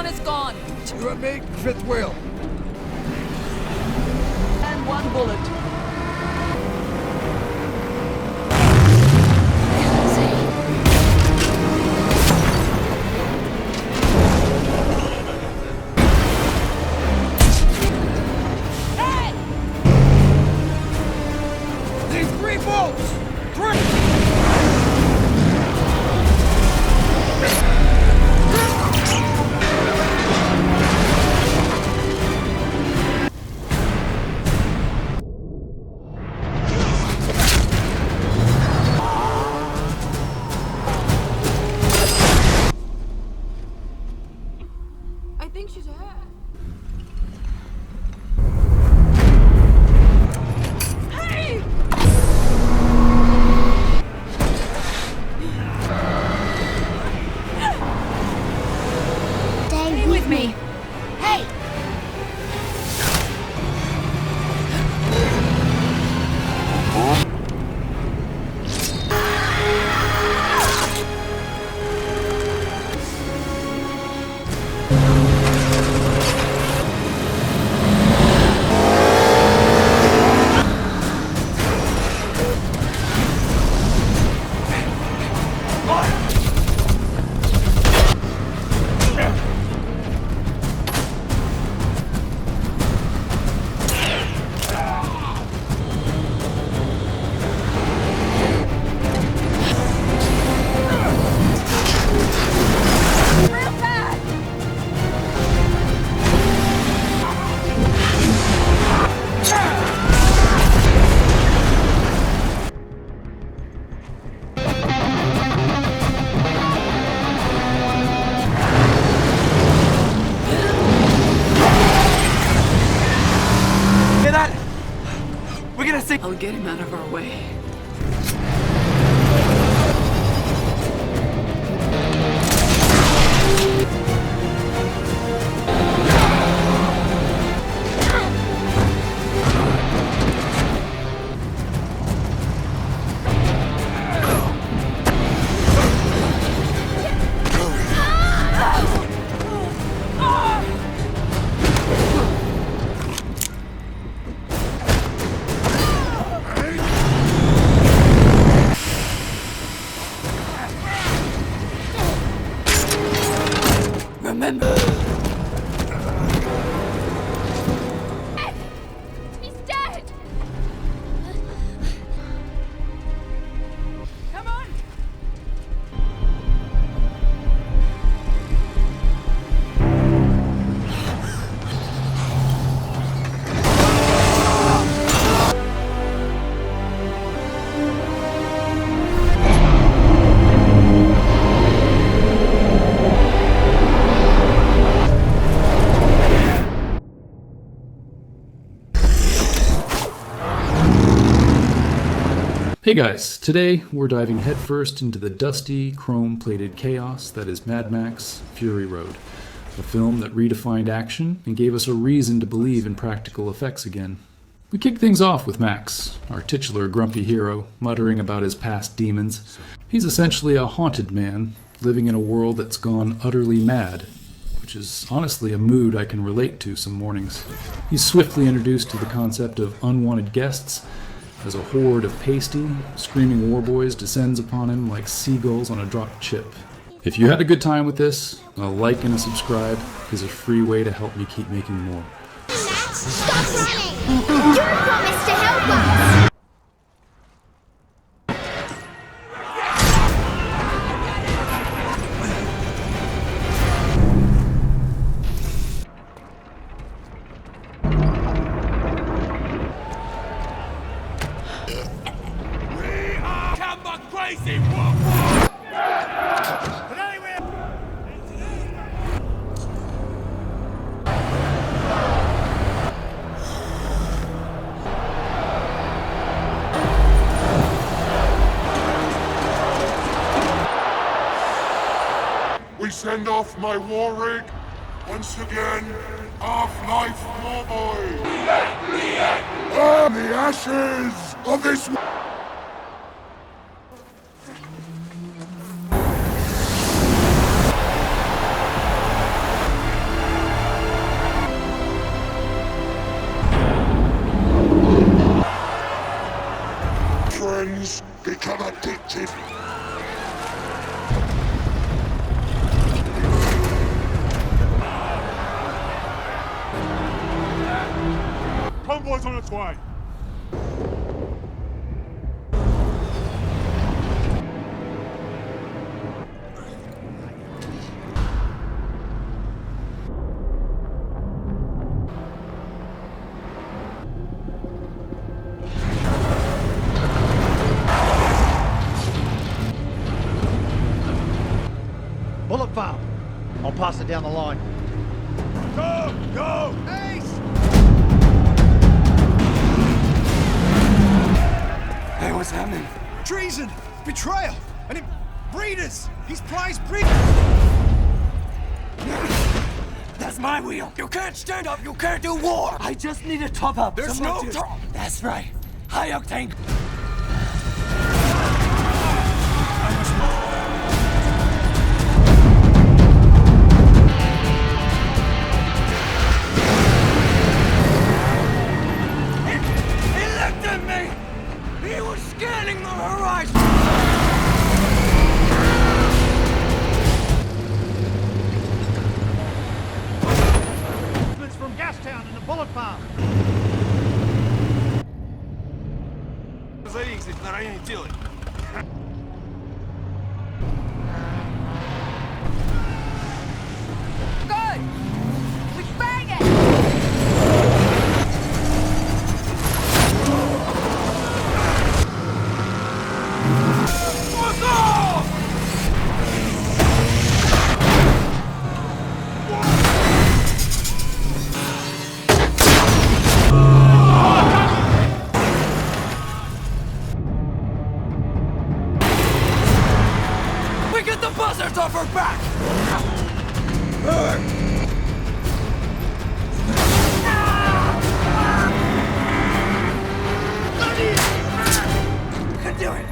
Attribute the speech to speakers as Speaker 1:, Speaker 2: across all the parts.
Speaker 1: One is gone.
Speaker 2: You and me fit well.
Speaker 1: And one bullet.
Speaker 3: I think she's hurt. Hey!
Speaker 4: Stay with me. Hey!
Speaker 1: I'll get him out of our way. Remember.
Speaker 4: He's dead!
Speaker 3: Come on!
Speaker 5: Hey guys, today we're diving headfirst into the dusty, chrome-plated chaos that is Mad Max Fury Road, a film that redefined action and gave us a reason to believe in practical effects again. We kick things off with Max, our titular grumpy hero, muttering about his past demons. He's essentially a haunted man, living in a world that's gone utterly mad, which is honestly a mood I can relate to some mornings. He's swiftly introduced to the concept of unwanted guests, as a horde of pasty, screaming warboys descends upon him like seagulls on a dropped chip. If you had a good time with this, a like and a subscribe is a free way to help me keep making more.
Speaker 4: Stop running! You promised to help us!
Speaker 6: We send off my war rig. Once again, Half-Life Warboy. The ashes of this. this way.
Speaker 7: Bullet found. I'll pass it down the line.
Speaker 6: Go! Go!
Speaker 2: Ace!
Speaker 1: Hey, what's happening?
Speaker 2: Treason! Betrayal! And breeders! He's prize breeders!
Speaker 1: That's my wheel. You can't stand up. You can't do war. I just need a top up.
Speaker 2: There's
Speaker 1: Someone
Speaker 2: no
Speaker 1: to-
Speaker 2: top.
Speaker 1: That's right. High octane. He looked at me. He was scanning the horizon.
Speaker 7: It's from Gastown in the bullet farm.
Speaker 2: Заиксить на районе тела.
Speaker 3: Good! We bang it!
Speaker 1: We get the buzzards off her back. Can do it.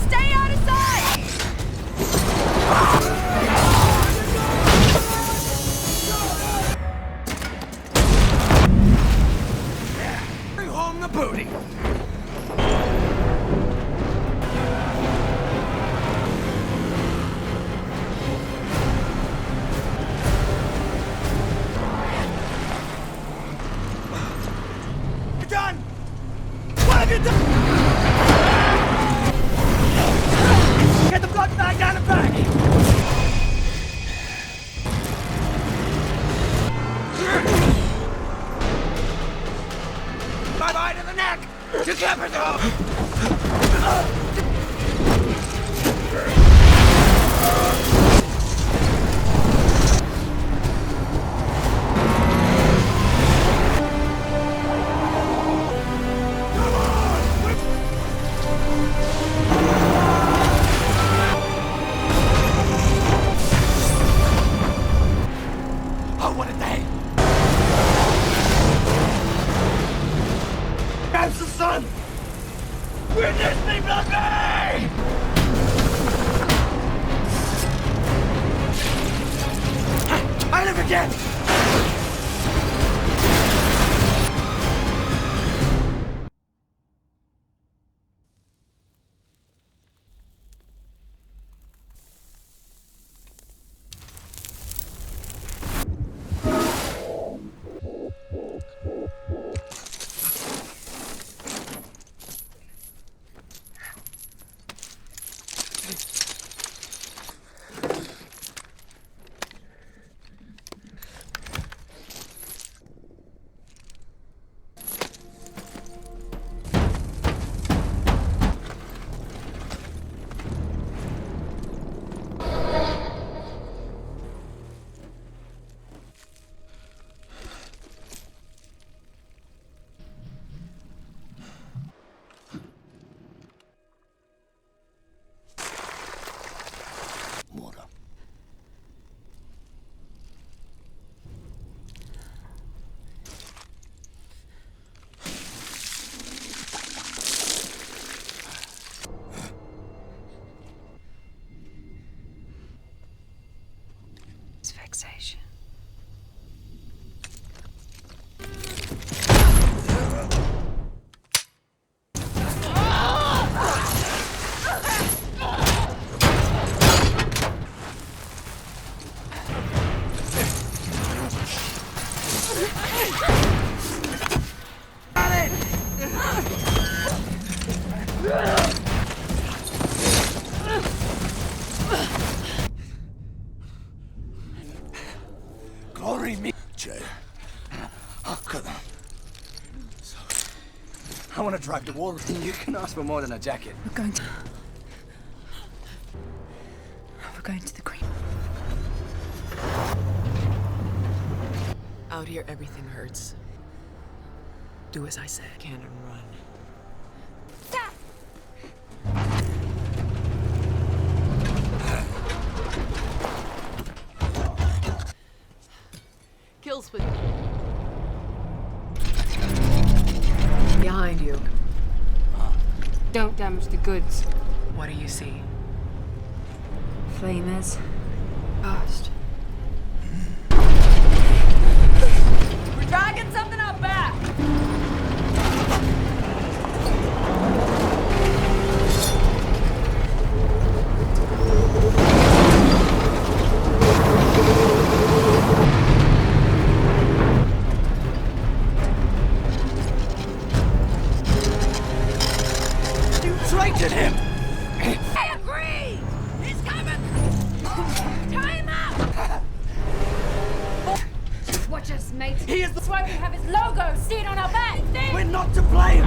Speaker 3: Stay out of sight!
Speaker 1: Bring home the booty.
Speaker 2: You're done!
Speaker 1: What have you done? Get the blood bag down the back. Bye-bye to the neck. To capital. Oh, what a day. Grabs the sun. Witness me, bloody! I live again.
Speaker 2: drive the warlords.
Speaker 8: You can ask for more than a jacket.
Speaker 3: We're going to the green.
Speaker 9: Out here, everything hurts. Do as I say. Cannon run.
Speaker 3: Stop!
Speaker 9: Kill switch. Behind you.
Speaker 3: Don't damage the goods.
Speaker 9: What do you see?
Speaker 3: Flamers. Past. We're dragging something out back!
Speaker 8: You traitor him!
Speaker 3: I agree! He's coming! Tie him up! Watch us, mate.
Speaker 8: He is the-
Speaker 3: That's why we have his logo seen on our back.
Speaker 8: We're not to blame!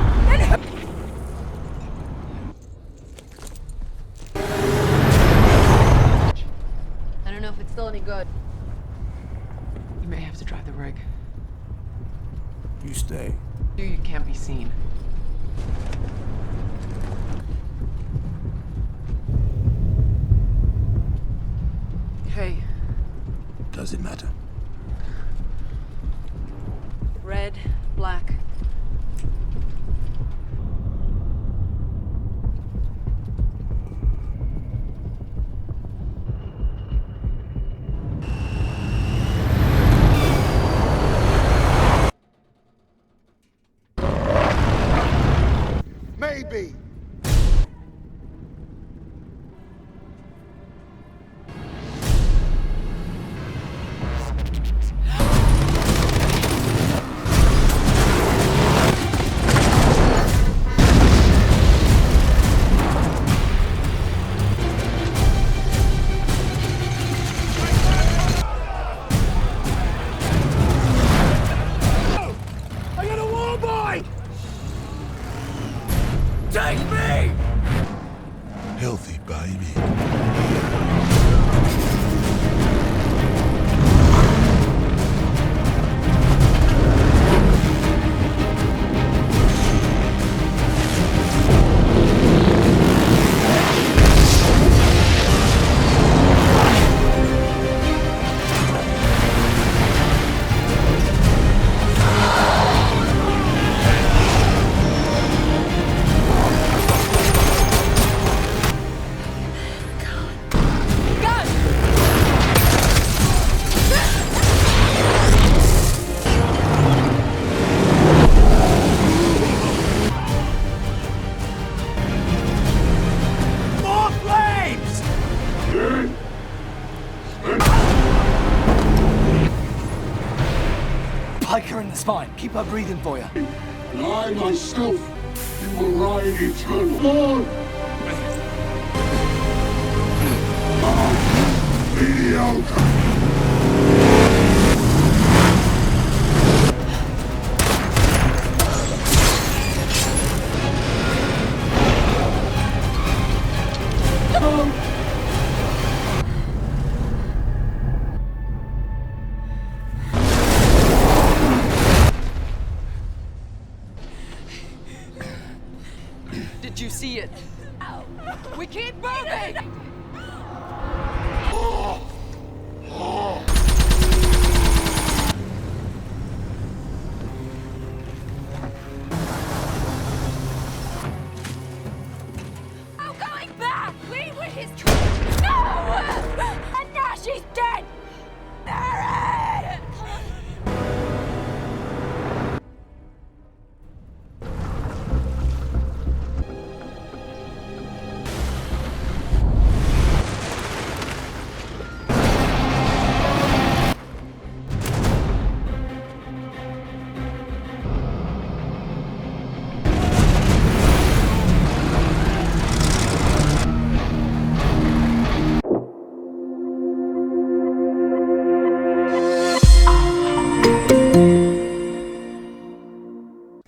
Speaker 3: I don't know if it's still any good.
Speaker 9: You may have to drive the rig.
Speaker 2: You stay.
Speaker 9: You can't be seen. Hey,
Speaker 2: Does it matter?
Speaker 9: red, black.
Speaker 6: Maybe.
Speaker 2: I got a wall boy!
Speaker 8: Take me!
Speaker 6: Healthy, baby.
Speaker 8: More flames! Pike her in the spine. Keep her breathing for you.
Speaker 6: And I myself, you will ride eternal on. Mediocre.
Speaker 9: Did you see it? We keep moving!
Speaker 3: I'm going back! We were his troops! No! And now she's dead! Mary!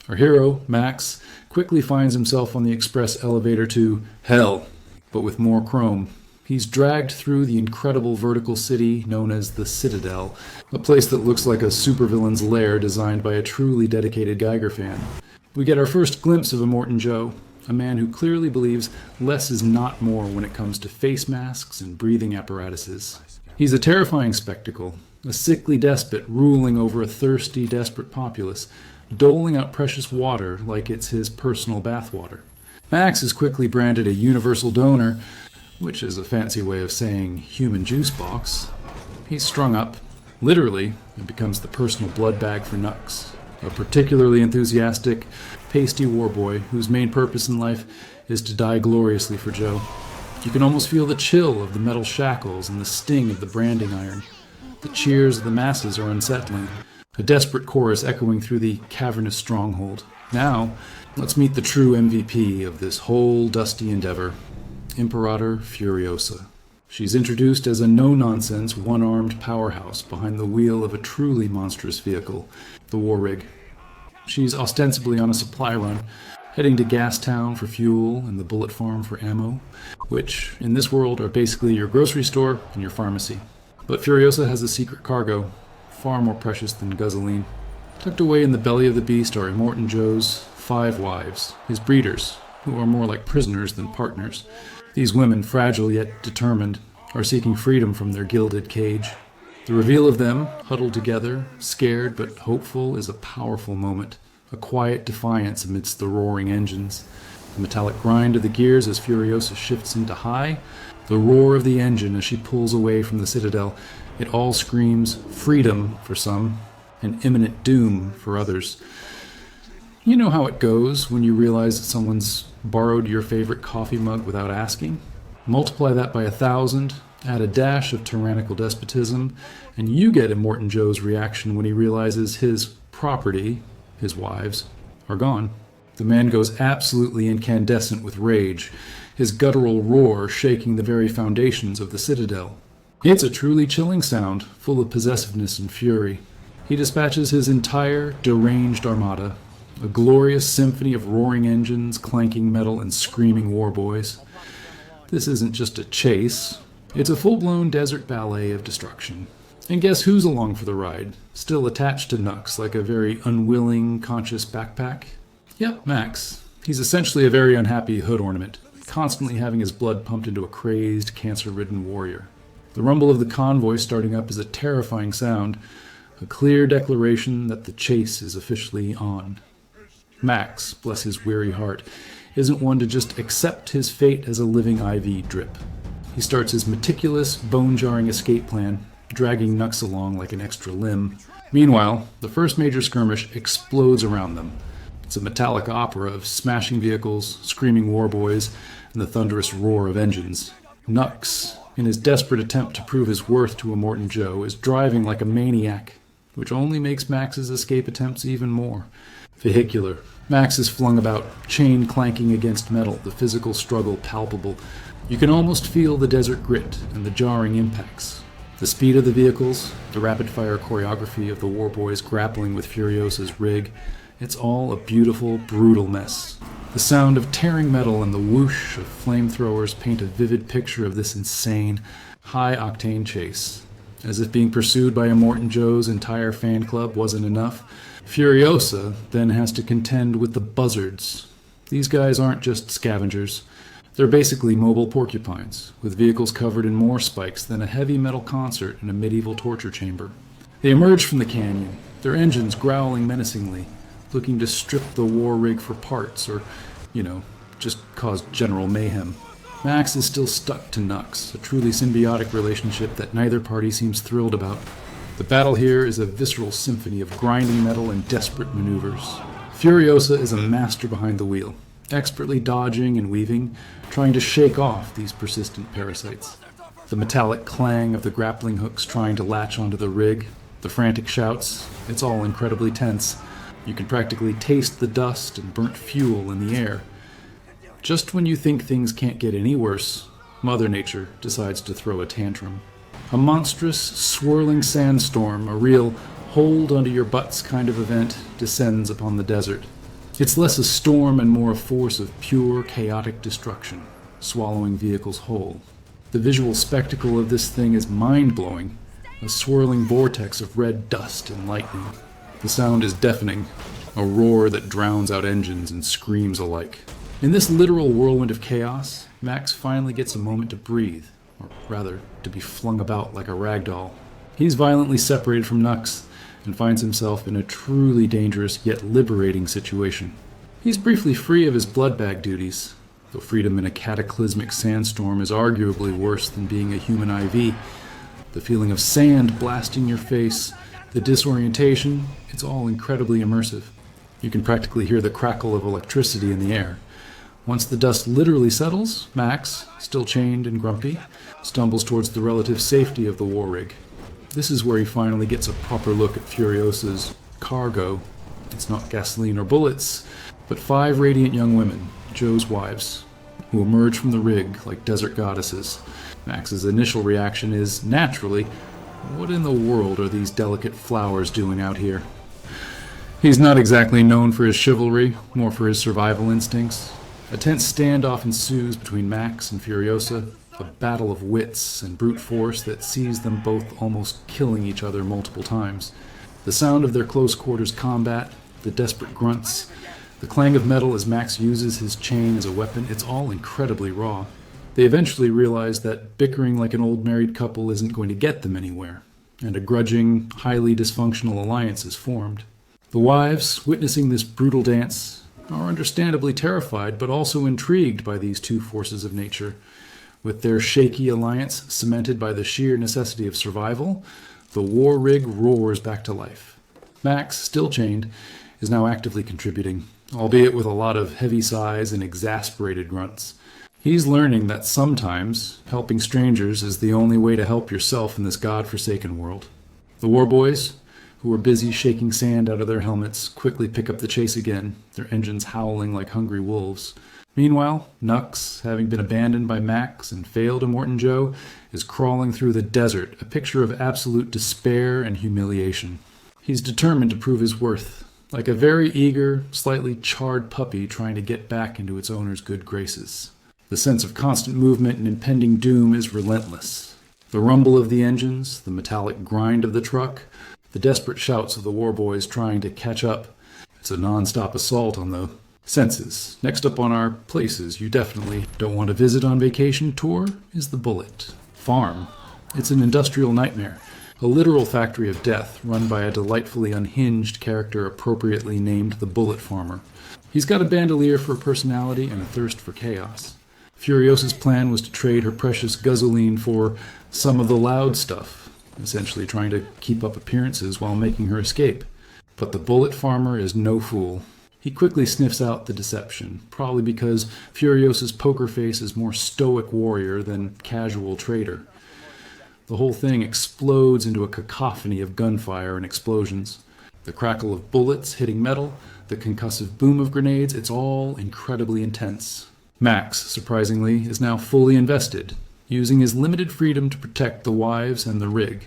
Speaker 5: Our hero, Max, quickly finds himself on the express elevator to hell, but with more chrome. He's dragged through the incredible vertical city known as the Citadel, a place that looks like a supervillain's lair designed by a truly dedicated Geiger fan. We get our first glimpse of Immortan Joe, a man who clearly believes less is not more when it comes to face masks and breathing apparatuses. He's a terrifying spectacle, a sickly despot ruling over a thirsty, desperate populace, doling out precious water like it's his personal bathwater. Max is quickly branded a universal donor, which is a fancy way of saying human juice box. He's strung up, literally, and becomes the personal blood bag for Nux, a particularly enthusiastic, pasty warboy whose main purpose in life is to die gloriously for Joe. You can almost feel the chill of the metal shackles and the sting of the branding iron. The cheers of the masses are unsettling, a desperate chorus echoing through the cavernous stronghold. Now, let's meet the true MVP of this whole dusty endeavor, Imperator Furiosa. She's introduced as a no-nonsense, one-armed powerhouse behind the wheel of a truly monstrous vehicle, the War Rig. She's ostensibly on a supply run, heading to Gastown for fuel and the Bullet Farm for ammo, which, in this world, are basically your grocery store and your pharmacy. But Furiosa has a secret cargo, far more precious than gasoline. Tucked away in the belly of the beast are Immortan Joe's 5 wives, his breeders, who are more like prisoners than partners. These women, fragile yet determined, are seeking freedom from their gilded cage. The reveal of them, huddled together, scared but hopeful, is a powerful moment, a quiet defiance amidst the roaring engines. The metallic grind of the gears as Furiosa shifts into high, the roar of the engine as she pulls away from the Citadel. It all screams freedom for some, and imminent doom for others. You know how it goes when you realize that someone's borrowed your favorite coffee mug without asking? Multiply that by 1,000, add a dash of tyrannical despotism, and you get Immortan Joe's reaction when he realizes his property, his wives, are gone. The man goes absolutely incandescent with rage, his guttural roar shaking the very foundations of the Citadel. It's a truly chilling sound, full of possessiveness and fury. He dispatches his entire deranged armada, a glorious symphony of roaring engines, clanking metal, and screaming warboys. This isn't just a chase, it's a full-blown desert ballet of destruction. And guess who's along for the ride, still attached to Nux like a very unwilling, conscious backpack? Yep, Max. He's essentially a very unhappy hood ornament, constantly having his blood pumped into a crazed, cancer-ridden warrior. The rumble of the convoy starting up is a terrifying sound, a clear declaration that the chase is officially on. Max, bless his weary heart, isn't one to just accept his fate as a living IV drip. He starts his meticulous, bone-jarring escape plan, dragging Nux along like an extra limb. Meanwhile, the first major skirmish explodes around them. It's a metallic opera of smashing vehicles, screaming warboys, and the thunderous roar of engines. Nux, in his desperate attempt to prove his worth to Immortan Joe, is driving like a maniac, which only makes Max's escape attempts even more vehicular. Max is flung about, chain clanking against metal, the physical struggle palpable. You can almost feel the desert grit and the jarring impacts. The speed of the vehicles, the rapid-fire choreography of the warboys grappling with Furiosa's rig, it's all a beautiful, brutal mess. The sound of tearing metal and the whoosh of flamethrowers paint a vivid picture of this insane, high-octane chase. As if being pursued by Immortan Joe's entire fan club wasn't enough, Furiosa then has to contend with the buzzards. These guys aren't just scavengers. They're basically mobile porcupines, with vehicles covered in more spikes than a heavy metal concert in a medieval torture chamber. They emerge from the canyon, their engines growling menacingly, looking to strip the war rig for parts or, just cause general mayhem. Max is still stuck to Nux, a truly symbiotic relationship that neither party seems thrilled about. The battle here is a visceral symphony of grinding metal and desperate maneuvers. Furiosa is a master behind the wheel, expertly dodging and weaving, trying to shake off these persistent parasites. The metallic clang of the grappling hooks trying to latch onto the rig, the frantic shouts, it's all incredibly tense. You can practically taste the dust and burnt fuel in the air. Just when you think things can't get any worse, Mother Nature decides to throw a tantrum. A monstrous, swirling sandstorm, a real hold-under-your-butts kind of event, descends upon the desert. It's less a storm and more a force of pure, chaotic destruction, swallowing vehicles whole. The visual spectacle of this thing is mind-blowing, a swirling vortex of red dust and lightning. The sound is deafening, a roar that drowns out engines and screams alike. In this literal whirlwind of chaos, Max finally gets a moment to breathe, or rather, to be flung about like a rag doll. He's violently separated from Nux, and finds himself in a truly dangerous yet liberating situation. He's briefly free of his blood bag duties, though freedom in a cataclysmic sandstorm is arguably worse than being a human IV. The feeling of sand blasting your face, the disorientation, it's all incredibly immersive. You can practically hear the crackle of electricity in the air. Once the dust literally settles, Max, still chained and grumpy, stumbles towards the relative safety of the war rig. This is where he finally gets a proper look at Furiosa's cargo. It's not gasoline or bullets, but 5 radiant young women, Joe's wives, who emerge from the rig like desert goddesses. Max's initial reaction is, naturally, what in the world are these delicate flowers doing out here? He's not exactly known for his chivalry, more for his survival instincts. A tense standoff ensues between Max and Furiosa, a battle of wits and brute force that sees them both almost killing each other multiple times. The sound of their close-quarters combat, the desperate grunts, the clang of metal as Max uses his chain as a weapon, it's all incredibly raw. They eventually realize that bickering like an old married couple isn't going to get them anywhere, and a grudging, highly dysfunctional alliance is formed. The wives, witnessing this brutal dance, are understandably terrified but also intrigued by these two forces of nature. With their shaky alliance cemented by the sheer necessity of survival, the war rig roars back to life. Max, still chained, is now actively contributing, albeit with a lot of heavy sighs and exasperated grunts. He's learning that sometimes helping strangers is the only way to help yourself in this god-forsaken world. The war boys, who are busy shaking sand out of their helmets, quickly pick up the chase again, their engines howling like hungry wolves. Meanwhile, Nux, having been abandoned by Max and failed Immortan Joe, is crawling through the desert, a picture of absolute despair and humiliation. He's determined to prove his worth, like a very eager, slightly charred puppy trying to get back into its owner's good graces. The sense of constant movement and impending doom is relentless. The rumble of the engines, the metallic grind of the truck, the desperate shouts of the war boys trying to catch up. It's a non-stop assault on the senses. Next up on our places you definitely don't want to visit on vacation tour is the Bullet Farm. It's an industrial nightmare, a literal factory of death run by a delightfully unhinged character appropriately named the Bullet Farmer. He's got a bandolier for personality and a thirst for chaos. Furiosa's plan was to trade her precious guzzling for some of the loud stuff, essentially trying to keep up appearances while making her escape. But the Bullet Farmer is no fool. He quickly sniffs out the deception, probably because Furiosa's poker face is more stoic warrior than casual trader. The whole thing explodes into a cacophony of gunfire and explosions. The crackle of bullets hitting metal, the concussive boom of grenades, it's all incredibly intense. Max, surprisingly, is now fully invested, using his limited freedom to protect the wives and the rig.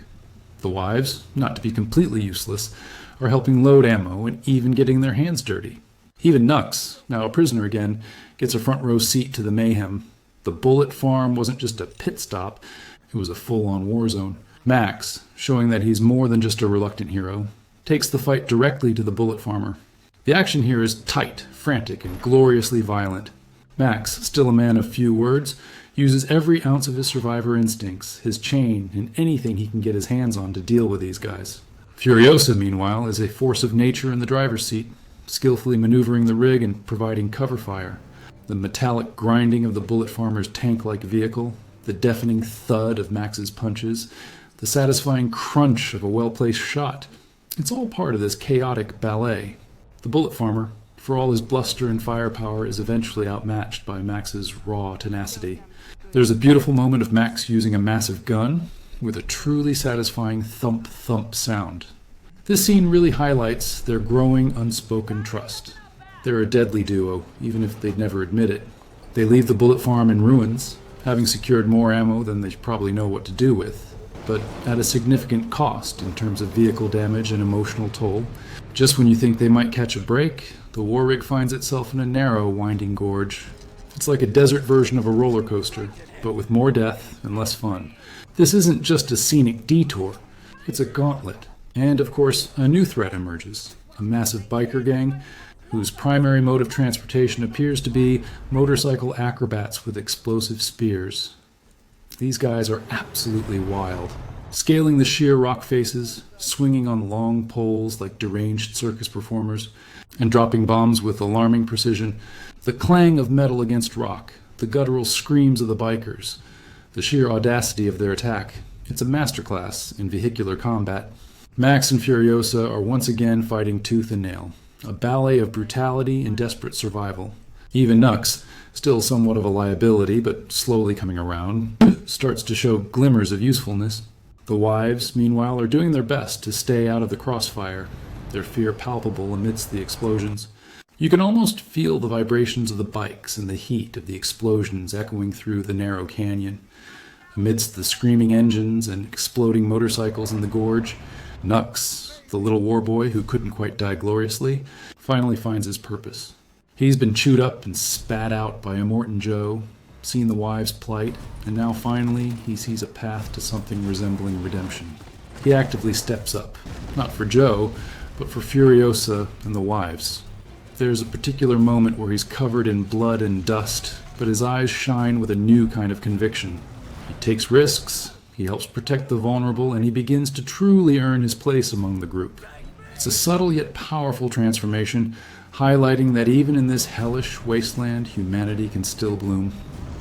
Speaker 5: The wives, not to be completely useless, are helping load ammo and even getting their hands dirty. Even Nux, now a prisoner again, gets a front row seat to the mayhem. The Bullet Farm wasn't just a pit stop, it was a full-on war zone. Max, showing that he's more than just a reluctant hero, takes the fight directly to the Bullet Farmer. The action here is tight, frantic, and gloriously violent. Max, still a man of few words, uses every ounce of his survivor instincts, his chain, and anything he can get his hands on to deal with these guys. Furiosa, meanwhile, is a force of nature in the driver's seat, skillfully maneuvering the rig and providing cover fire. The metallic grinding of the Bullet Farmer's tank-like vehicle, the deafening thud of Max's punches, the satisfying crunch of a well-placed shot. It's all part of this chaotic ballet. The Bullet Farmer, for all his bluster and firepower, is eventually outmatched by Max's raw tenacity. There's a beautiful moment of Max using a massive gun with a truly satisfying thump-thump sound. This scene really highlights their growing unspoken trust. They're a deadly duo, even if they'd never admit it. They leave the Bullet Farm in ruins, having secured more ammo than they probably know what to do with. but at a significant cost in terms of vehicle damage and emotional toll. Just when you think they might catch a break, the war rig finds itself in a narrow, winding gorge. It's like a desert version of a roller coaster, but with more death and less fun. This isn't just a scenic detour, it's a gauntlet. And of course, a new threat emerges. A massive biker gang whose primary mode of transportation appears to be motorcycle acrobats with explosive spears. These guys are absolutely wild. Scaling the sheer rock faces, swinging on long poles like deranged circus performers, and dropping bombs with alarming precision. The clang of metal against rock, the guttural screams of the bikers, the sheer audacity of their attack. It's a masterclass in vehicular combat. Max and Furiosa are once again fighting tooth and nail. A ballet of brutality and desperate survival. Even Nux, still somewhat of a liability but slowly coming around, starts to show glimmers of usefulness. The wives, meanwhile, are doing their best to stay out of the crossfire, their fear palpable amidst the explosions. You can almost feel the vibrations of the bikes and the heat of the explosions echoing through the narrow canyon. Amidst the screaming engines and exploding motorcycles in the gorge, Nux, the little war boy who couldn't quite die gloriously, finally finds his purpose. He's been chewed up and spat out by Immortan Joe, seen the wives' plight, and now finally he sees a path to something resembling redemption. He actively steps up, not for Joe, but for Furiosa and the wives. There's a particular moment where he's covered in blood and dust, but his eyes shine with a new kind of conviction. He takes risks, he helps protect the vulnerable, and he begins to truly earn his place among the group. It's a subtle yet powerful transformation, highlighting that even in this hellish wasteland, humanity can still bloom.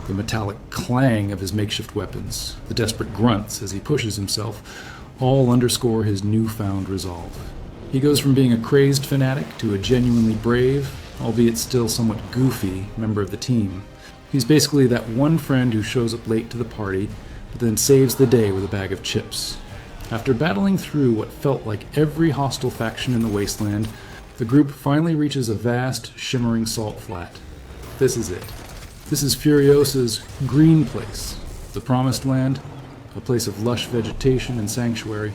Speaker 5: The metallic clang of his makeshift weapons, the desperate grunts as he pushes himself, all underscore his newfound resolve. He goes from being a crazed fanatic to a genuinely brave, albeit still somewhat goofy, member of the team. He's basically that one friend who shows up late to the party, but then saves the day with a bag of chips. After battling through what felt like every hostile faction in the Wasteland, the group finally reaches a vast, shimmering salt flat. This is it. This is Furiosa's green place, the promised land, a place of lush vegetation and sanctuary.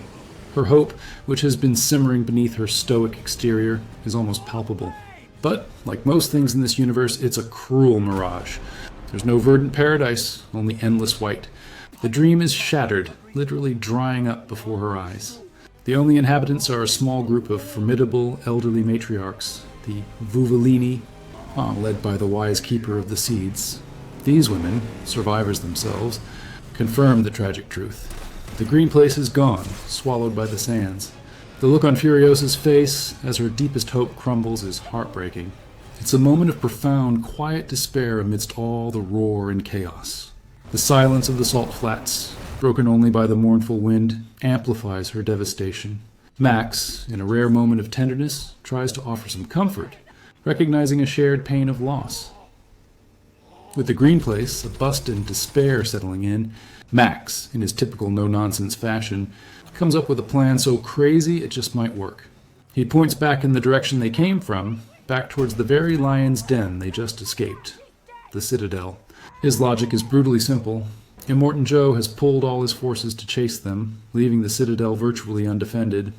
Speaker 5: Her hope, which has been simmering beneath her stoic exterior, is almost palpable. But, like most things in this universe, it's a cruel mirage. There's no verdant paradise, only endless white. The dream is shattered, literally drying up before her eyes. The only inhabitants are a small group of formidable elderly matriarchs, the Vuvalini, led by the wise keeper of the seeds. These women, survivors themselves, confirm the tragic truth. The green place is gone, swallowed by the sands. The look on Furiosa's face as her deepest hope crumbles is heartbreaking. It's a moment of profound, quiet despair amidst all the roar and chaos. The silence of the salt flats, broken only by the mournful wind, amplifies her devastation. Max, in a rare moment of tenderness, tries to offer some comfort, recognizing a shared pain of loss. With the green place, a bust and despair settling in, Max, in his typical no-nonsense fashion, comes up with a plan so crazy it just might work. He points back in the direction they came from, back towards the very lion's den they just escaped, the Citadel. His logic is brutally simple. Immortan Joe has pulled all his forces to chase them, leaving the Citadel virtually undefended.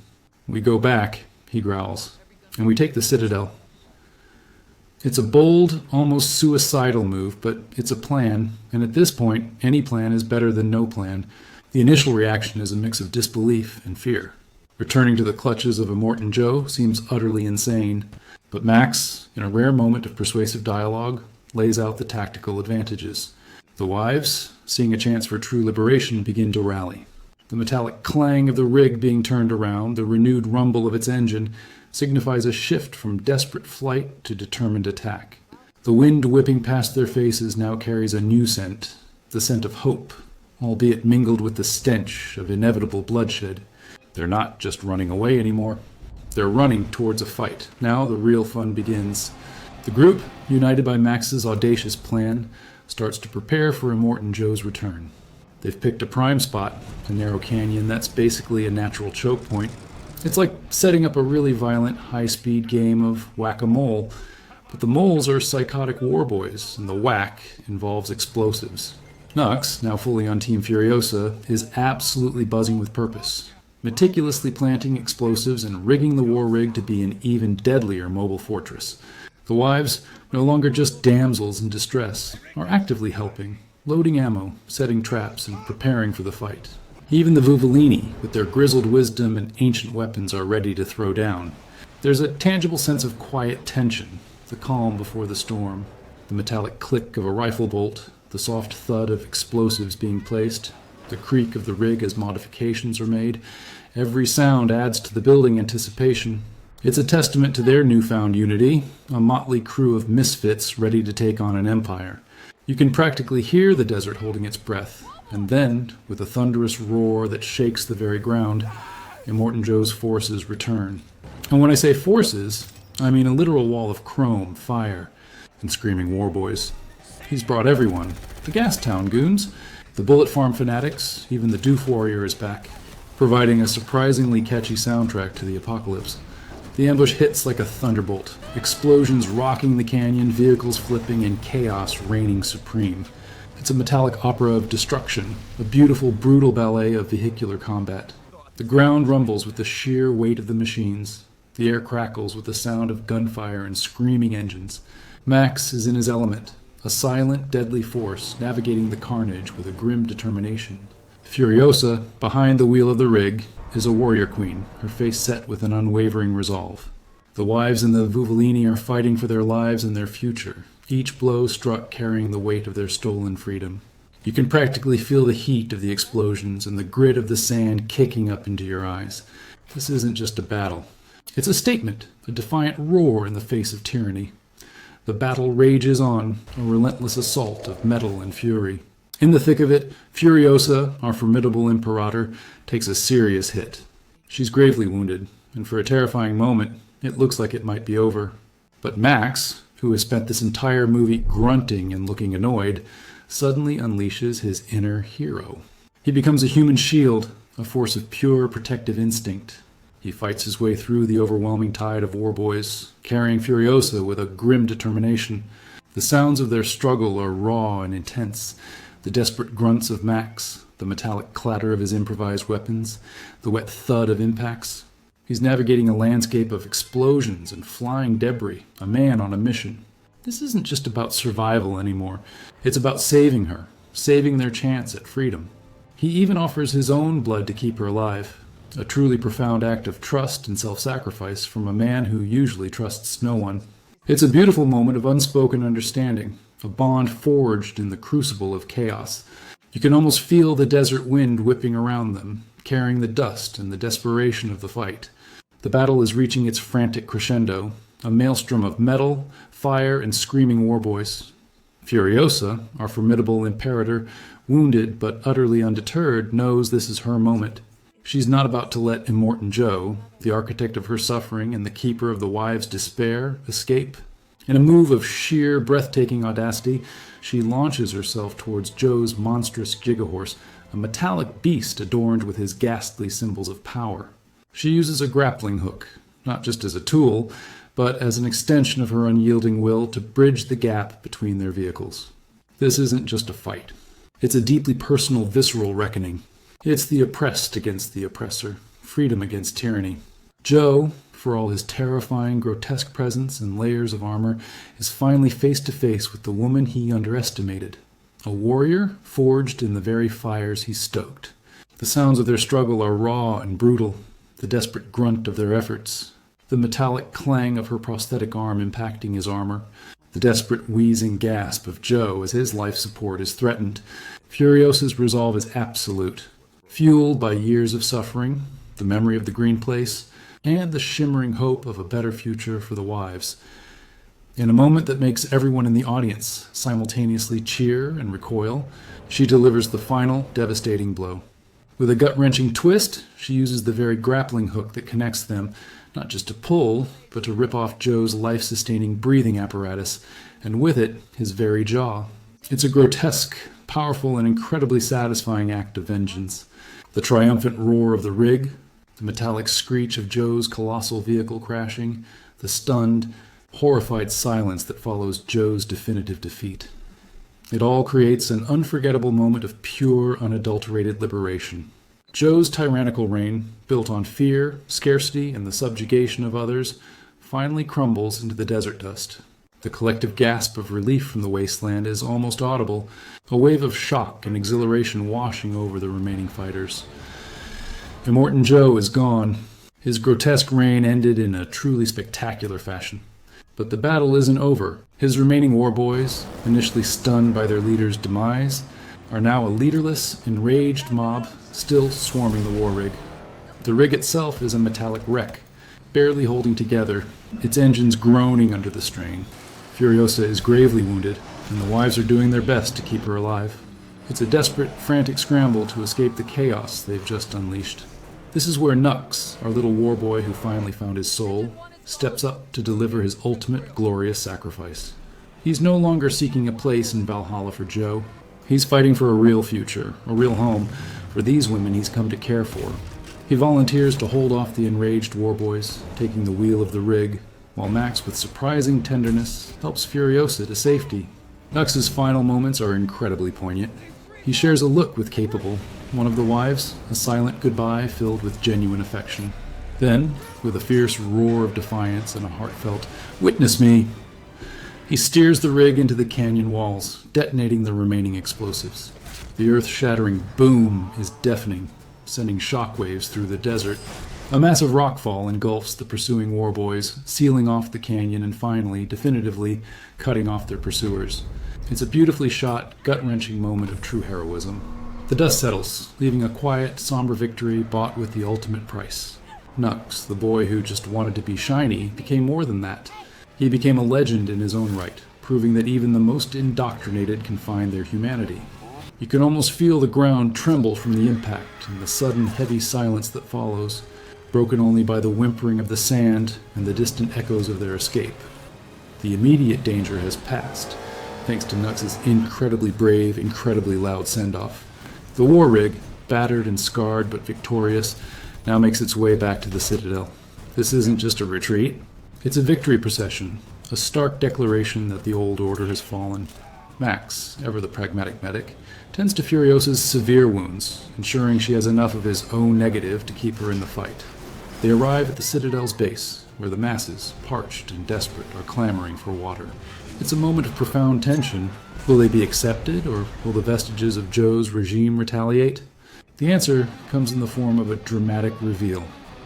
Speaker 5: We go back, he growls, and we take the Citadel. It's a bold, almost suicidal move, but it's a plan, and at this point, any plan is better than no plan. The initial reaction is a mix of disbelief and fear. Returning to the clutches of Immortan Joe seems utterly insane, but Max, in a rare moment of persuasive dialogue, lays out the tactical advantages. The wives, seeing a chance for true liberation, begin to rally. The metallic clang of the rig being turned around, the renewed rumble of its engine, signifies a shift from desperate flight to determined attack. The wind whipping past their faces now carries a new scent, the scent of hope, albeit mingled with the stench of inevitable bloodshed. They're not just running away anymore. They're running towards a fight. Now the real fun begins. The group, united by Max's audacious plan, starts to prepare for Immortan Joe's return. They've picked a prime spot, a narrow canyon that's basically a natural choke point. It's like setting up a really violent, high-speed game of whack-a-mole, but the moles are psychotic war boys, and the whack involves explosives. Nux, now fully on Team Furiosa, is absolutely buzzing with purpose, meticulously planting explosives and rigging the war rig to be an even deadlier mobile fortress. The wives, no longer just damsels in distress, are actively helping, loading ammo, setting traps, and preparing for the fight. Even the Vuvolini, with their grizzled wisdom and ancient weapons, are ready to throw down. There's a tangible sense of quiet tension, the calm before the storm, the metallic click of a rifle bolt, the soft thud of explosives being placed, the creak of the rig as modifications are made. Every sound adds to the building anticipation. It's a testament to their newfound unity, a motley crew of misfits ready to take on an empire. You can practically hear the desert holding its breath, and then, with a thunderous roar that shakes the very ground, Immortan Joe's forces return. And when I say forces, I mean a literal wall of chrome, fire, and screaming warboys. He's brought everyone. The Gastown goons, the Bullet Farm fanatics, even the Doof Warrior is back, providing a surprisingly catchy soundtrack to the apocalypse. The ambush hits like a thunderbolt, explosions rocking the canyon, vehicles flipping, and chaos reigning supreme. It's a metallic opera of destruction, a beautiful, brutal ballet of vehicular combat. The ground rumbles with the sheer weight of the machines. The air crackles with the sound of gunfire and screaming engines. Max is in his element, a silent, deadly force navigating the carnage with a grim determination. Furiosa, behind the wheel of the rig, is a warrior queen, her face set with an unwavering resolve. The wives and the Vuvolini are fighting for their lives and their future, each blow struck carrying the weight of their stolen freedom. You can practically feel the heat of the explosions and the grit of the sand kicking up into your eyes. This isn't just a battle. It's a statement, a defiant roar in the face of tyranny. The battle rages on, a relentless assault of metal and fury. In the thick of it, Furiosa, our formidable Imperator, takes a serious hit. She's gravely wounded, and for a terrifying moment, it looks like it might be over. But Max, who has spent this entire movie grunting and looking annoyed, suddenly unleashes his inner hero. He becomes a human shield, a force of pure protective instinct. He fights his way through the overwhelming tide of warboys, carrying Furiosa with a grim determination. The sounds of their struggle are raw and intense. The desperate grunts of Max, the metallic clatter of his improvised weapons, the wet thud of impacts. He's navigating a landscape of explosions and flying debris, a man on a mission. This isn't just about survival anymore. It's about saving her, saving their chance at freedom. He even offers his own blood to keep her alive, a truly profound act of trust and self-sacrifice from a man who usually trusts no one. It's a beautiful moment of unspoken understanding, a bond forged in the crucible of chaos. You can almost feel the desert wind whipping around them, carrying the dust and the desperation of the fight. The battle is reaching its frantic crescendo, a maelstrom of metal, fire, and screaming warboys. Furiosa, our formidable Imperator, wounded but utterly undeterred, knows this is her moment. She's not about to let Immortan Joe, the architect of her suffering and the keeper of the wives' despair, escape. In a move of sheer, breathtaking audacity, she launches herself towards Joe's monstrous gigahorse, a metallic beast adorned with his ghastly symbols of power. She uses a grappling hook, not just as a tool, but as an extension of her unyielding will to bridge the gap between their vehicles. This isn't just a fight. It's a deeply personal, visceral reckoning. It's the oppressed against the oppressor, freedom against tyranny. Joe, for all his terrifying, grotesque presence and layers of armor, is finally face to face with the woman he underestimated. A warrior forged in the very fires he stoked. The sounds of their struggle are raw and brutal, the desperate grunt of their efforts, the metallic clang of her prosthetic arm impacting his armor, the desperate wheezing gasp of Joe as his life support is threatened. Furiosa's resolve is absolute, fueled by years of suffering, the memory of the green place, and the shimmering hope of a better future for the wives. In a moment that makes everyone in the audience simultaneously cheer and recoil, she delivers the final, devastating blow. With a gut-wrenching twist, she uses the very grappling hook that connects them, not just to pull, but to rip off Joe's life-sustaining breathing apparatus, and with it, his very jaw. It's a grotesque, powerful, and incredibly satisfying act of vengeance. The triumphant roar of the rig, the metallic screech of Joe's colossal vehicle crashing, the stunned, horrified silence that follows Joe's definitive defeat. It all creates an unforgettable moment of pure, unadulterated liberation. Joe's tyrannical reign, built on fear, scarcity, and the subjugation of others, finally crumbles into the desert dust. The collective gasp of relief from the wasteland is almost audible, a wave of shock and exhilaration washing over the remaining fighters. Immortan Joe is gone. His grotesque reign ended in a truly spectacular fashion. But the battle isn't over. His remaining warboys, initially stunned by their leader's demise, are now a leaderless, enraged mob still swarming the war rig. The rig itself is a metallic wreck, barely holding together, its engines groaning under the strain. Furiosa is gravely wounded, and the wives are doing their best to keep her alive. It's a desperate, frantic scramble to escape the chaos they've just unleashed. This is where Nux, our little warboy who finally found his soul, steps up to deliver his ultimate glorious sacrifice. He's no longer seeking a place in Valhalla for Joe. He's fighting for a real future, a real home, for these women he's come to care for. He volunteers to hold off the enraged warboys, taking the wheel of the rig, while Max, with surprising tenderness, helps Furiosa to safety. Nux's final moments are incredibly poignant. He shares a look with Capable, one of the wives, a silent goodbye filled with genuine affection. Then, with a fierce roar of defiance and a heartfelt, "Witness me!" he steers the rig into the canyon walls, detonating the remaining explosives. The earth-shattering boom is deafening, sending shockwaves through the desert. A massive rockfall engulfs the pursuing warboys, sealing off the canyon and finally, definitively, cutting off their pursuers. It's a beautifully shot, gut-wrenching moment of true heroism. The dust settles, leaving a quiet, somber victory bought with the ultimate price. Nux, the boy who just wanted to be shiny, became more than that. He became a legend in his own right, proving that even the most indoctrinated can find their humanity. You can almost feel the ground tremble from the impact and the sudden heavy silence that follows, broken only by the whimpering of the sand and the distant echoes of their escape. The immediate danger has passed, thanks to Nux's incredibly brave, incredibly loud send-off. The war rig, battered and scarred but victorious, now makes its way back to the Citadel. This isn't just a retreat, it's a victory procession, a stark declaration that the old order has fallen. Max, ever the pragmatic medic, tends to Furiosa's severe wounds, ensuring she has enough of his O negative to keep her in the fight. They arrive at the Citadel's base, where the masses, parched and desperate, are clamoring for water. It's a moment of profound tension. Will they be accepted, or will the vestiges of Joe's regime retaliate? The answer comes in the form of a dramatic reveal.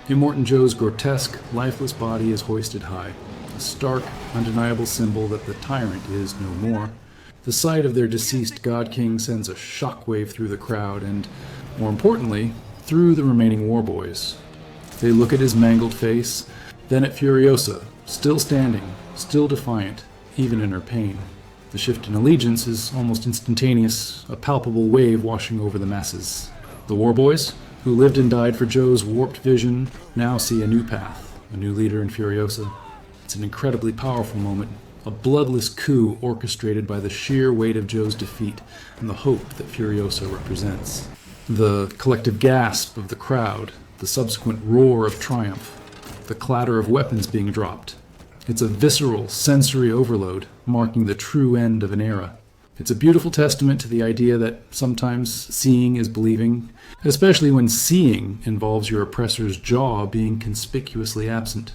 Speaker 5: Immortan Joe's grotesque, lifeless body is hoisted high, a stark, undeniable symbol that the tyrant is no more. The sight of their deceased god-king sends a shockwave through the crowd and, more importantly, through the remaining warboys. They look at his mangled face, then at Furiosa, still standing, still defiant, even in her pain. The shift in allegiance is almost instantaneous, a palpable wave washing over the masses. The warboys, who lived and died for Joe's warped vision, now see a new path, a new leader in Furiosa. It's an incredibly powerful moment, a bloodless coup orchestrated by the sheer weight of Joe's defeat and the hope that Furiosa represents. The collective gasp of the crowd, the subsequent roar of triumph, the clatter of weapons being dropped. It's a visceral, sensory overload, marking the true end of an era. It's a beautiful testament to the idea that sometimes seeing is believing, especially when seeing involves your oppressor's jaw being conspicuously absent.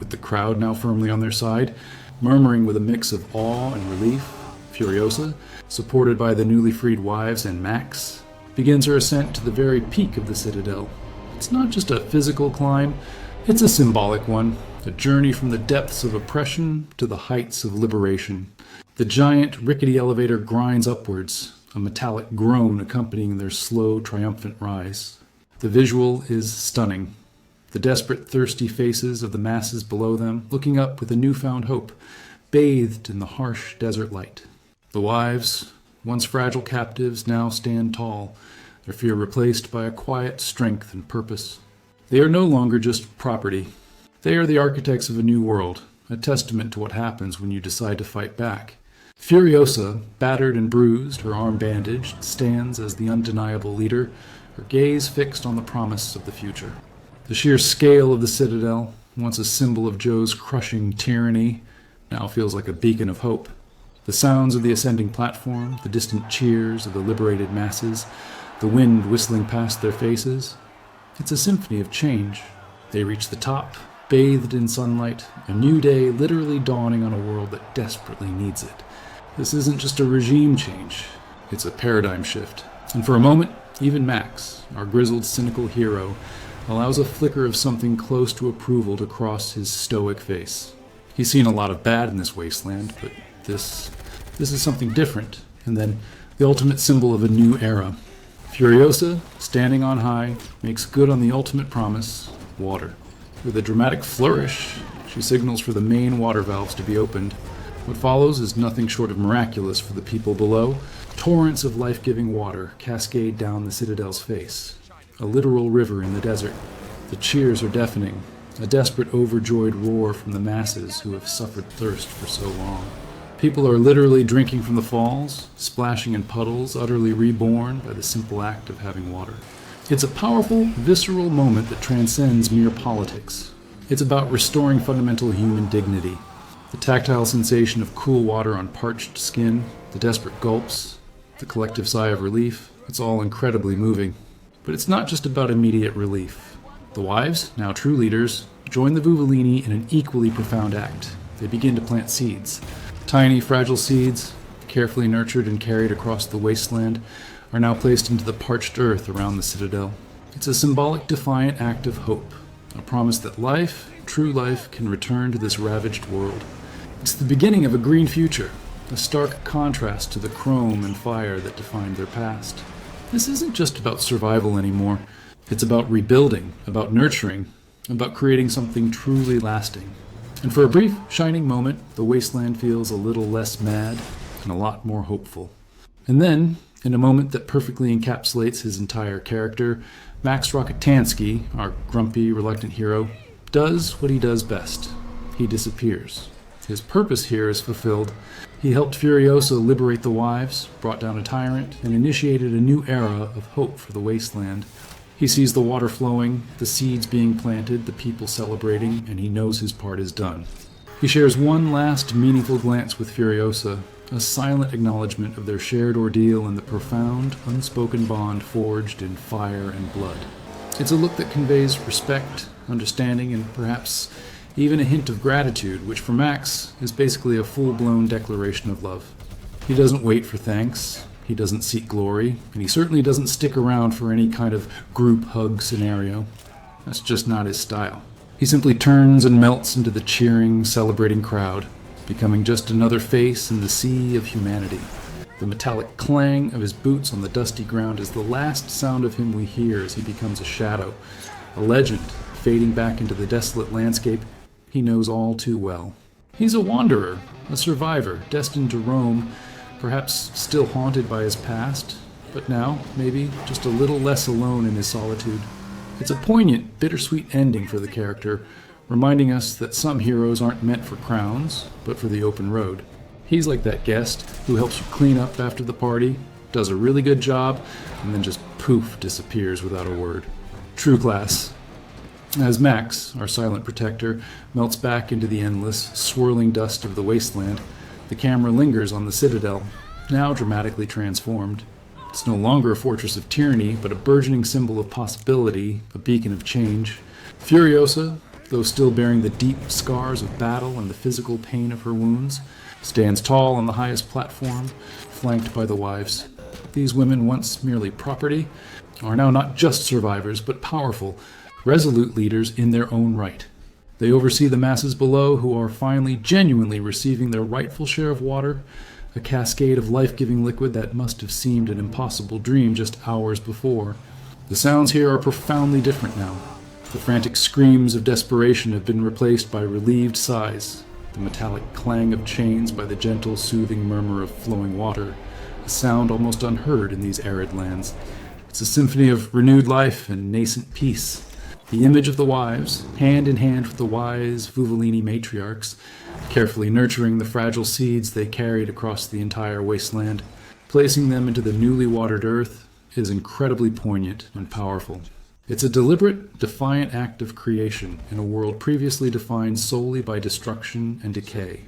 Speaker 5: With the crowd now firmly on their side, murmuring with a mix of awe and relief, Furiosa, supported by the newly freed wives and Max, begins her ascent to the very peak of the Citadel. It's not just a physical climb, it's a symbolic one, a journey from the depths of oppression to the heights of liberation. The giant, rickety elevator grinds upwards, a metallic groan accompanying their slow, triumphant rise. The visual is stunning. The desperate, thirsty faces of the masses below them, looking up with a newfound hope, bathed in the harsh desert light. The wives, once fragile captives, now stand tall, their fear replaced by a quiet strength and purpose. They are no longer just property. They are the architects of a new world, a testament to what happens when you decide to fight back. Furiosa, battered and bruised, her arm bandaged, stands as the undeniable leader, her gaze fixed on the promise of the future. The sheer scale of the Citadel, once a symbol of Joe's crushing tyranny, now feels like a beacon of hope. The sounds of the ascending platform, the distant cheers of the liberated masses, the wind whistling past their faces. It's a symphony of change. They reach the top, bathed in sunlight, a new day literally dawning on a world that desperately needs it. This isn't just a regime change, it's a paradigm shift. And for a moment, even Max, our grizzled, cynical hero, allows a flicker of something close to approval to cross his stoic face. He's seen a lot of bad in this wasteland, but this is something different, and then the ultimate symbol of a new era. Furiosa, standing on high, makes good on the ultimate promise, water. With a dramatic flourish, she signals for the main water valves to be opened. What follows is nothing short of miraculous for the people below. Torrents of life-giving water cascade down the Citadel's face. A literal river in the desert. The cheers are deafening, a desperate, overjoyed roar from the masses who have suffered thirst for so long. People are literally drinking from the falls, splashing in puddles, utterly reborn by the simple act of having water. It's a powerful, visceral moment that transcends mere politics. It's about restoring fundamental human dignity. The tactile sensation of cool water on parched skin, the desperate gulps, the collective sigh of relief, it's all incredibly moving. But it's not just about immediate relief. The wives, now true leaders, join the Vuvolini in an equally profound act. They begin to plant seeds. Tiny, fragile seeds, carefully nurtured and carried across the wasteland, are now placed into the parched earth around the Citadel. It's a symbolic, defiant act of hope, a promise that life, true life, can return to this ravaged world. It's the beginning of a green future, a stark contrast to the chrome and fire that defined their past. This isn't just about survival anymore. It's about rebuilding, about nurturing, about creating something truly lasting. And for a brief, shining moment, the wasteland feels a little less mad and a lot more hopeful. And then, in a moment that perfectly encapsulates his entire character, Max Rockatansky, our grumpy, reluctant hero, does what he does best. He disappears. His purpose here is fulfilled. He helped Furiosa liberate the wives, brought down a tyrant, and initiated a new era of hope for the wasteland. He sees the water flowing, the seeds being planted, the people celebrating, and he knows his part is done. He shares one last meaningful glance with Furiosa, a silent acknowledgement of their shared ordeal and the profound, unspoken bond forged in fire and blood. It's a look that conveys respect, understanding, and perhaps even a hint of gratitude, which for Max is basically a full-blown declaration of love. He doesn't wait for thanks, he doesn't seek glory, and he certainly doesn't stick around for any kind of group hug scenario. That's just not his style. He simply turns and melts into the cheering, celebrating crowd, becoming just another face in the sea of humanity. The metallic clang of his boots on the dusty ground is the last sound of him we hear as he becomes a shadow, a legend, fading back into the desolate landscape he knows all too well. He's a wanderer, a survivor, destined to roam, perhaps still haunted by his past, but now, maybe, just a little less alone in his solitude. It's a poignant, bittersweet ending for the character, reminding us that some heroes aren't meant for crowns, but for the open road. He's like that guest who helps you clean up after the party, does a really good job, and then just poof, disappears without a word. True class. As Max, our silent protector, melts back into the endless, swirling dust of the wasteland, the camera lingers on the Citadel, now dramatically transformed. It's no longer a fortress of tyranny, but a burgeoning symbol of possibility, a beacon of change. Furiosa, though still bearing the deep scars of battle and the physical pain of her wounds, stands tall on the highest platform, flanked by the wives. These women, once merely property, are now not just survivors, but powerful, resolute leaders in their own right. They oversee the masses below who are finally genuinely receiving their rightful share of water, a cascade of life-giving liquid that must have seemed an impossible dream just hours before. The sounds here are profoundly different now. The frantic screams of desperation have been replaced by relieved sighs, the metallic clang of chains by the gentle, soothing murmur of flowing water, a sound almost unheard in these arid lands. It's a symphony of renewed life and nascent peace. The image of the wives, hand in hand with the wise Vuvolini matriarchs, carefully nurturing the fragile seeds they carried across the entire wasteland, placing them into the newly watered earth, is incredibly poignant and powerful. It's a deliberate, defiant act of creation in a world previously defined solely by destruction and decay.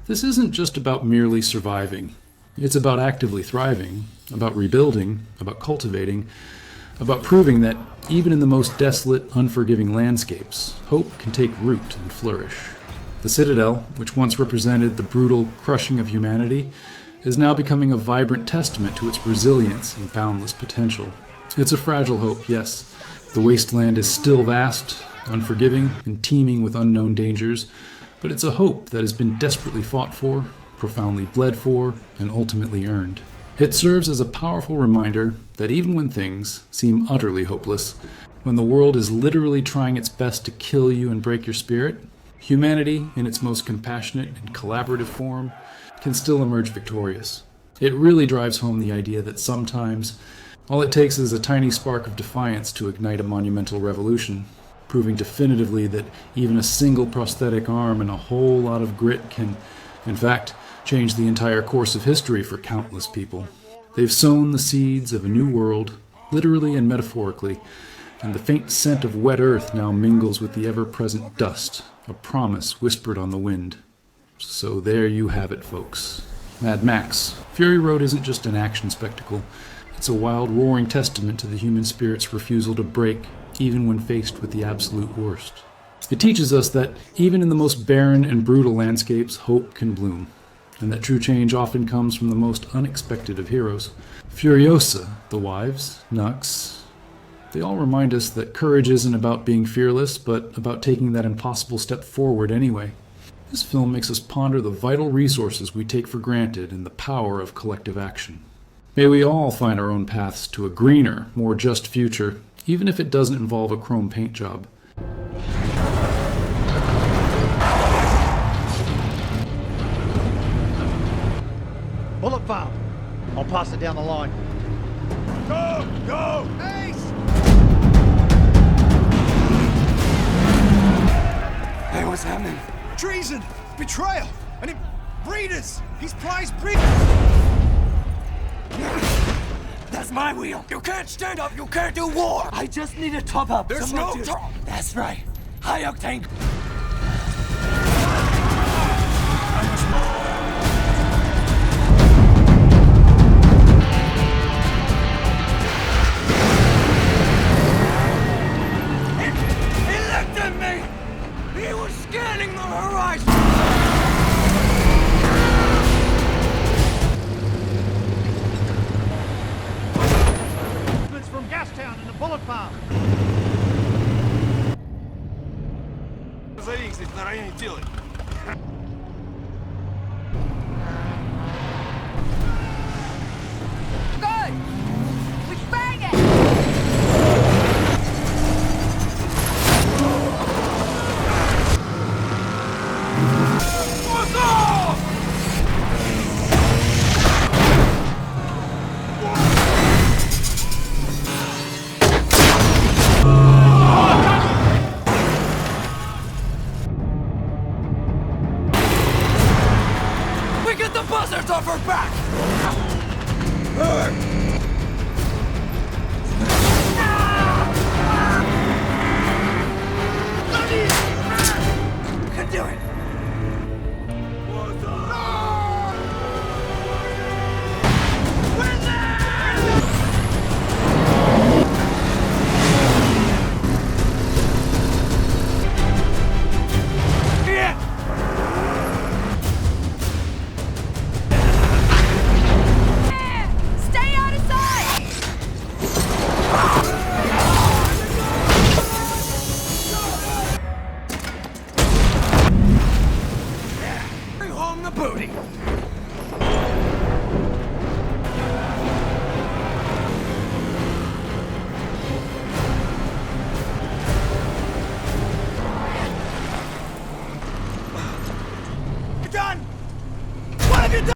Speaker 5: This isn't just about merely surviving. It's about actively thriving, about rebuilding, about cultivating, about proving that even in the most desolate, unforgiving landscapes, hope can take root and flourish. The Citadel, which once represented the brutal crushing of humanity, is now becoming a vibrant testament to its resilience and boundless potential. It's a fragile hope, yes. The Wasteland is still vast, unforgiving, and teeming with unknown dangers, but it's a hope that has been desperately fought for, profoundly bled for, and ultimately earned. It serves as a powerful reminder that even when things seem utterly hopeless, when the world is literally trying its best to kill you and break your spirit, humanity, in its most compassionate and collaborative form, can still emerge victorious. It really drives home the idea that sometimes all it takes is a tiny spark of defiance to ignite a monumental revolution, proving definitively that even a single prosthetic arm and a whole lot of grit can, in fact, change the entire course of history for countless people. They've sown the seeds of a new world, literally and metaphorically, and the faint scent of wet earth now mingles with the ever-present dust, a promise whispered on the wind. So there you have it, folks. Mad Max. Fury Road isn't just an action spectacle. It's a wild, roaring testament to the human spirit's refusal to break, even when faced with the absolute worst. It teaches us that even in the most barren and brutal landscapes, hope can bloom, and that true change often comes from the most unexpected of heroes. Furiosa, the wives, Nux, they all remind us that courage isn't about being fearless, but about taking that impossible step forward anyway. This film makes us ponder the vital resources we take for granted and the power of collective action. May we all find our own paths to a greener, more just future, even if it doesn't involve a chrome paint job.
Speaker 7: Bullet found. I'll pass it down the line.
Speaker 2: Go! Go! Ace!
Speaker 8: Hey, what's happening?
Speaker 2: Treason! Betrayal! And breeders! He's prize breeders!
Speaker 8: That's my wheel. You can't stand up. You can't do war. I just need a top up. There's no top. That's right. High octane.
Speaker 1: He looked at me! He was scanning the horizon!
Speaker 7: From Gastown in the bullet farm.
Speaker 2: Зависит на районе делать.